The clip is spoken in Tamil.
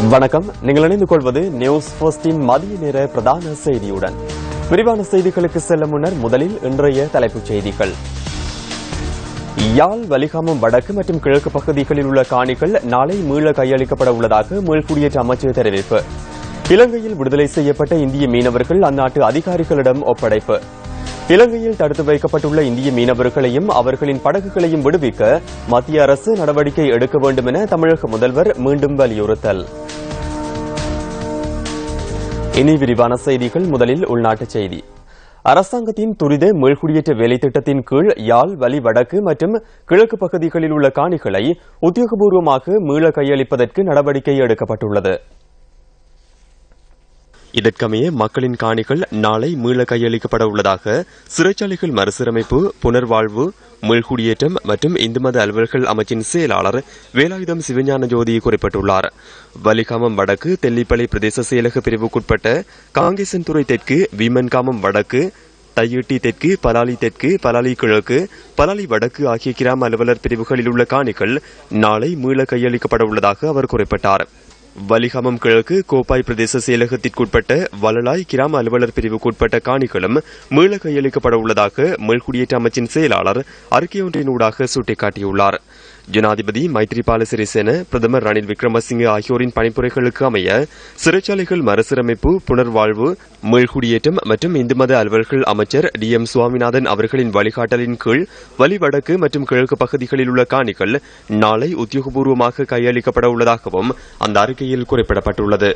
வணக்கம். நீங்கள் இணைந்து கொள்வது நியூஸ் ஃபர்ஸ்டின் மதிய நேர பிரதான செய்தியுடன். விரிவான செய்திகளுக்கு செல்ல முன்னர் முதலில் இன்றைய தலைப்புச் செய்திகள். யாழ், வலிகாமம் வடக்கு மற்றும் கிழக்கு பகுதிகளில் உள்ள காணிகள் நாளை மீள கையளிக்கப்பட உள்ளதாக மீள்குடியேற்ற அமைச்சர் தெரிவிப்பு. இலங்கையில் விடுதலை செய்யப்பட்ட இந்திய மீனவர்கள் அந்நாட்டு அதிகாரிகளிடம் ஒப்படைப்பு. இலங்கையில் தடுத்து வைக்கப்பட்டுள்ள இந்திய மீனவர்களையும் அவர்களின் படகுகளையும் விடுவிக்க மத்திய அரசு நடவடிக்கை எடுக்க வேண்டும் என தமிழக முதல்வர் மீண்டும் வலியுறுத்தல். இனி விரிவான செய்திகள். முதலில் உள்நாட்டுச் செய்தி. அரசாங்கத்தின் துரித மீள்குடியேற்ற வேலை திட்டத்தின் கீழ் யாழ், வலி வடக்கு மற்றும் கிழக்கு பகுதிகளில் உள்ள காணிகளை உத்தியோகபூர்வமாக மீள கையளிப்பதற்கு நடவடிக்கை எடுக்கப்பட்டுள்ளது. இதற்கமைய மக்களின் காணிகள் நாளை மீள கையளிக்கப்பட உள்ளதாக சிறைச்சாலைகள் மறுசீரமைப்பு, புனர்வாழ்வு, மீள்குடியேற்றம் மற்றும் இந்து மத அலுவல்கள் அமைச்சின் செயலாளர் வேலாயுதம் சிவஞான ஜோதி குறிப்பிட்டுள்ளார். வலிகாமம் வடக்கு, தெல்லிப்பளை பிரதேச செயலக பிரிவுக்குட்பட்ட காங்கேசன்துறை தெற்கு, வீமன்காமம் வடக்கு, தையிட்டி தெற்கு, பலாலி தெற்கு, பலாலி கிழக்கு, பலாலி வடக்கு ஆகிய கிராம அலுவலர் பிரிவுகளில் உள்ள காணிகள் நாளை மீள கையளிக்கப்பட உள்ளதாக அவர் குறிப்பிட்டார். வலிகாமம் கிழக்கு, கோப்பாய் பிரதேச செயலகத்திற்குட்பட்ட வலலாய் கிராம அலுவலர் பிரிவுக்குட்பட்ட காணிகளும் மீள கையளிக்கப்பட உள்ளதாக மீள்குடியேற்ற அமைச்சின் செயலாளர் அறிக்கையொன்றினூடாக சுட்டிக்காட்டியுள்ளார். ஜனாதிபதி மைத்ரிபால சிறிசேன, பிரதமர் ரணில் விக்ரமசிங்கே ஆகியோரின் பணிப்புரைகளுக்கு அமைய சிறைச்சாலைகள் மறுசீரமைப்பு, புனர்வாழ்வு, மீள்குடியேற்றம் மற்றும் இந்து மத அலுவல்கள் அமைச்சர் DM சுவாமிநாதன் அவர்களின் வழிகாட்டலின் கீழ் வலி வடக்கு மற்றும் கிழக்கு பகுதிகளில் உள்ள காணிகள் நாளை உத்தியோகபூர்வமாக கையளிக்கப்பட உள்ளதாகவும் அந்த அறிக்கையில் குறிப்பிடப்பட்டுள்ளது.